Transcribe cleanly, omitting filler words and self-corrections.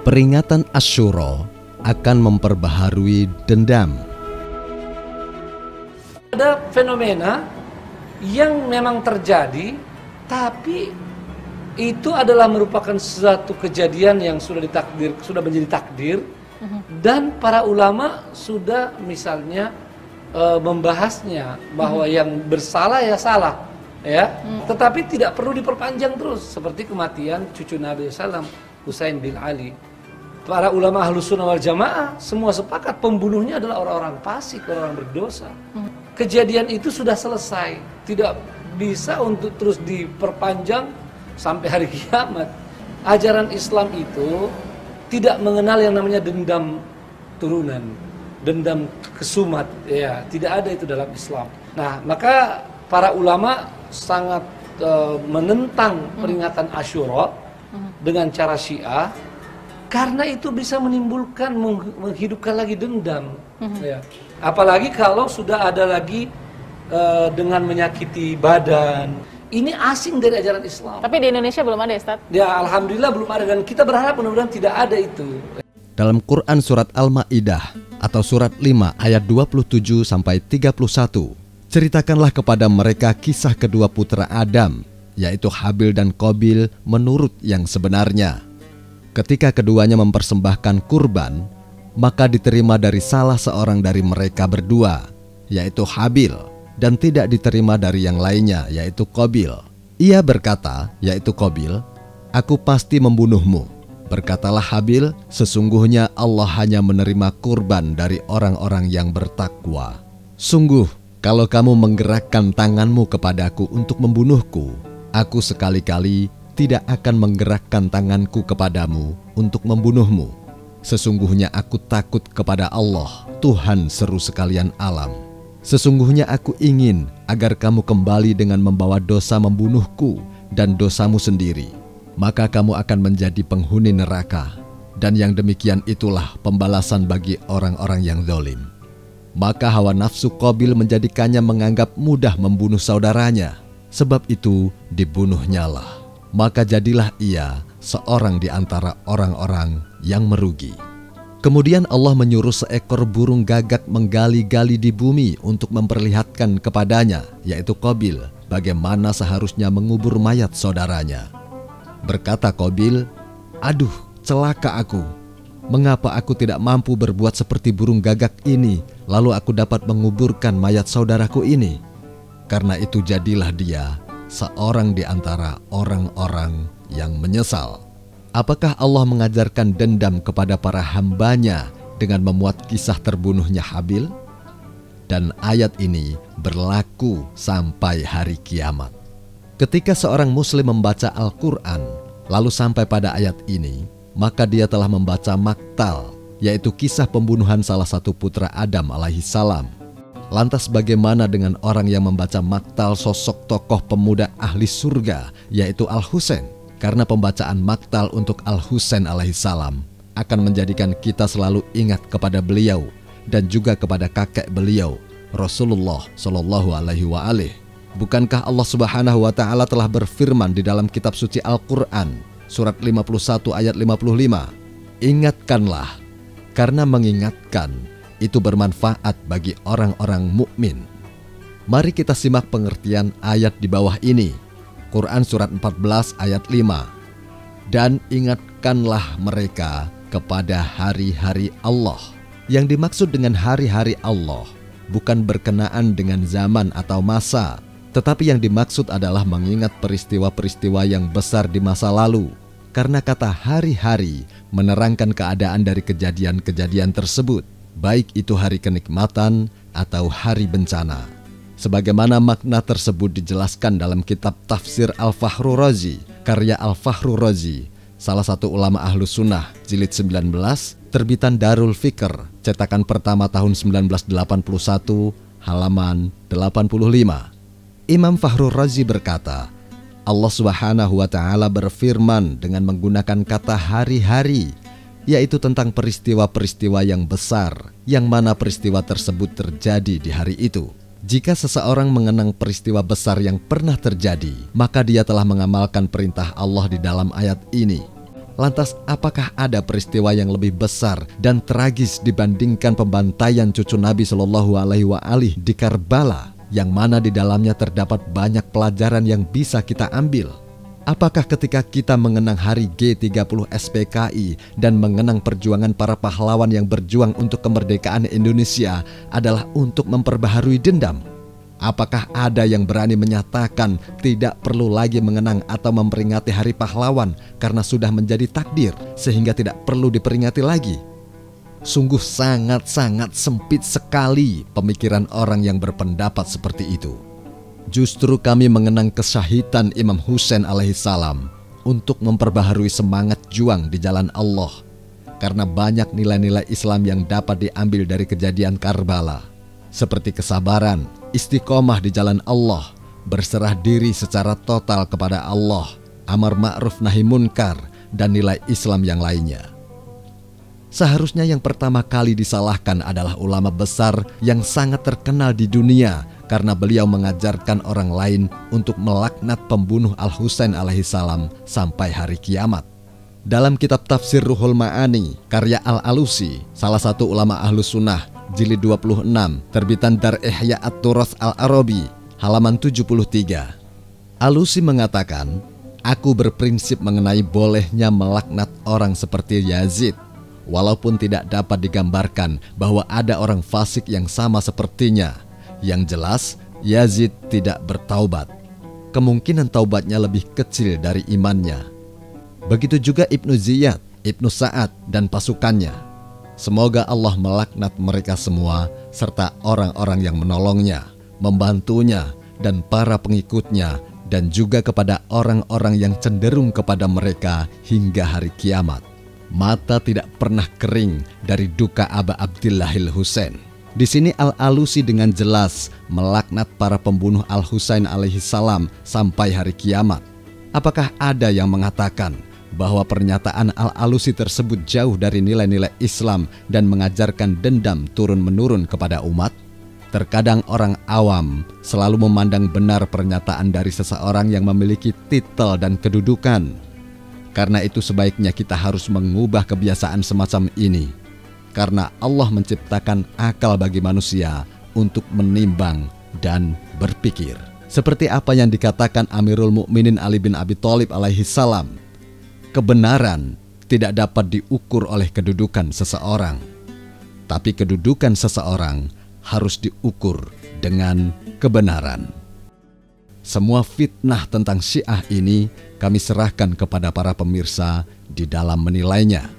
Peringatan Asyura akan memperbaharui dendam. Ada fenomena yang memang terjadi, tapi itu adalah merupakan suatu kejadian yang sudah menjadi takdir, dan para ulama sudah misalnya membahasnya bahwa yang bersalah ya salah, ya, tetapi tidak perlu diperpanjang terus, seperti kematian cucu Nabi SAW, Husain bin Ali. Para ulama Ahlus Sunnah wal Jamaah semua sepakat pembunuhnya adalah orang-orang fasik, orang-orang berdosa. Kejadian itu sudah selesai, tidak bisa untuk terus diperpanjang sampai hari kiamat. Ajaran Islam itu tidak mengenal yang namanya dendam turunan, dendam kesumat, ya, tidak ada itu dalam Islam. Nah, maka para ulama sangat menentang peringatan Asyura dengan cara Syiah, karena itu bisa menimbulkan, menghidupkan lagi dendam, ya. Apalagi kalau sudah ada lagi dengan menyakiti badan. Ini asing dari ajaran Islam. Tapi di Indonesia belum ada, Ustaz? Ya, alhamdulillah belum ada, dan kita berharap mudah-mudahan tidak ada itu. Dalam Quran surat Al-Maidah atau surat 5 ayat 27 sampai 31, ceritakanlah kepada mereka kisah kedua putra Adam, yaitu Habil dan Qabil, menurut yang sebenarnya. Ketika keduanya mempersembahkan kurban, maka diterima dari salah seorang dari mereka berdua, yaitu Habil, dan tidak diterima dari yang lainnya, yaitu Qabil. Ia berkata, yaitu Qabil, "Aku pasti membunuhmu." Berkatalah Habil, "Sesungguhnya Allah hanya menerima kurban dari orang-orang yang bertakwa. Sungguh, kalau kamu menggerakkan tanganmu kepadaku untuk membunuhku, aku sekali-kali tidak akan menggerakkan tanganku kepadamu untuk membunuhmu. Sesungguhnya aku takut kepada Allah, Tuhan seru sekalian alam. Sesungguhnya aku ingin agar kamu kembali dengan membawa dosa membunuhku dan dosamu sendiri. Maka kamu akan menjadi penghuni neraka, dan yang demikian itulah pembalasan bagi orang-orang yang zalim." Maka hawa nafsu Qabil menjadikannya menganggap mudah membunuh saudaranya. Sebab itu dibunuhnyalah. Maka jadilah ia seorang di antara orang-orang yang merugi. Kemudian Allah menyuruh seekor burung gagak menggali-gali di bumi untuk memperlihatkan kepadanya, yaitu Qabil, bagaimana seharusnya mengubur mayat saudaranya. Berkata Qabil, "Aduh, celaka aku. Mengapa aku tidak mampu berbuat seperti burung gagak ini, lalu aku dapat menguburkan mayat saudaraku ini?" Karena itu jadilah dia seorang di antara orang-orang yang menyesal. Apakah Allah mengajarkan dendam kepada para hambanya dengan memuat kisah terbunuhnya Habil? Dan ayat ini berlaku sampai hari kiamat. Ketika seorang muslim membaca Al-Quran, lalu sampai pada ayat ini, maka dia telah membaca maktal, yaitu kisah pembunuhan salah satu putra Adam alaihissalam. Lantas bagaimana dengan orang yang membaca maktal sosok tokoh pemuda ahli surga, yaitu Al-Husain? Karena pembacaan maktal untuk Al-Husain alaihissalam akan menjadikan kita selalu ingat kepada beliau dan juga kepada kakek beliau, Rasulullah Shallallahu Alaihi Wasallam. Bukankah Allah Subhanahu Wa Taala telah berfirman di dalam kitab suci Al-Quran, surat 51 ayat 55, "Ingatkanlah, karena mengingatkan itu bermanfaat bagi orang-orang mukmin." Mari kita simak pengertian ayat di bawah ini. Quran surat 14 ayat 5. "Dan ingatkanlah mereka kepada hari-hari Allah." Yang dimaksud dengan hari-hari Allah bukan berkenaan dengan zaman atau masa, tetapi yang dimaksud adalah mengingat peristiwa-peristiwa yang besar di masa lalu. Karena kata hari-hari menerangkan keadaan dari kejadian-kejadian tersebut, baik itu hari kenikmatan atau hari bencana. Sebagaimana makna tersebut dijelaskan dalam kitab Tafsir Al-Fahrur Razi, karya Al-Fahrur Razi, salah satu ulama Ahlus Sunnah, jilid 19, terbitan Darul Fikr, cetakan pertama tahun 1981, halaman 85. Imam Fahrur Razi berkata, Allah Subhanahu wa Ta'ala berfirman dengan menggunakan kata hari-hari, yaitu tentang peristiwa-peristiwa yang besar, yang mana peristiwa tersebut terjadi di hari itu. Jika seseorang mengenang peristiwa besar yang pernah terjadi, maka dia telah mengamalkan perintah Allah di dalam ayat ini. Lantas, apakah ada peristiwa yang lebih besar dan tragis dibandingkan pembantaian cucu Nabi Shallallahu Alaihi Wasallam di Karbala, yang mana di dalamnya terdapat banyak pelajaran yang bisa kita ambil? Apakah ketika kita mengenang hari G30 SPKI dan mengenang perjuangan para pahlawan yang berjuang untuk kemerdekaan Indonesia adalah untuk memperbaharui dendam? Apakah ada yang berani menyatakan tidak perlu lagi mengenang atau memperingati hari pahlawan karena sudah menjadi takdir sehingga tidak perlu diperingati lagi? Sungguh sangat-sangat sempit sekali pemikiran orang yang berpendapat seperti itu. Justru kami mengenang kesyahidan Imam Husain alaihissalam untuk memperbaharui semangat juang di jalan Allah, karena banyak nilai-nilai Islam yang dapat diambil dari kejadian Karbala, seperti kesabaran, istiqomah di jalan Allah, berserah diri secara total kepada Allah, amar ma'ruf nahi munkar, dan nilai Islam yang lainnya. Seharusnya yang pertama kali disalahkan adalah ulama besar yang sangat terkenal di dunia karena beliau mengajarkan orang lain untuk melaknat pembunuh Al-Husain alaihissalam sampai hari kiamat. Dalam kitab tafsir Ruhul Ma'ani, karya Al-Alusi, salah satu ulama Ahlus Sunnah, jilid 26, terbitan Dar Ihya At-Turath Al-Arabi, halaman 73. Alusi mengatakan, aku berprinsip mengenai bolehnya melaknat orang seperti Yazid, walaupun tidak dapat digambarkan bahwa ada orang fasik yang sama sepertinya. Yang jelas, Yazid tidak bertaubat. Kemungkinan taubatnya lebih kecil dari imannya. Begitu juga Ibnu Ziyad, Ibnu Sa'ad, dan pasukannya. Semoga Allah melaknat mereka semua, serta orang-orang yang menolongnya, membantunya, dan para pengikutnya, dan juga kepada orang-orang yang cenderung kepada mereka hingga hari kiamat. Mata tidak pernah kering dari duka Aba Abdillahil Husain. Di sini Al-Alusi dengan jelas melaknat para pembunuh Al-Husain alaihissalam sampai hari kiamat. Apakah ada yang mengatakan bahwa pernyataan Al-Alusi tersebut jauh dari nilai-nilai Islam dan mengajarkan dendam turun-menurun kepada umat? Terkadang orang awam selalu memandang benar pernyataan dari seseorang yang memiliki titel dan kedudukan. Karena itu sebaiknya kita harus mengubah kebiasaan semacam ini. Karena Allah menciptakan akal bagi manusia untuk menimbang dan berpikir. Seperti apa yang dikatakan Amirul Mukminin Ali bin Abi Thalib alaihissalam, kebenaran tidak dapat diukur oleh kedudukan seseorang, tapi kedudukan seseorang harus diukur dengan kebenaran. Semua fitnah tentang Syiah ini kami serahkan kepada para pemirsa di dalam menilainya.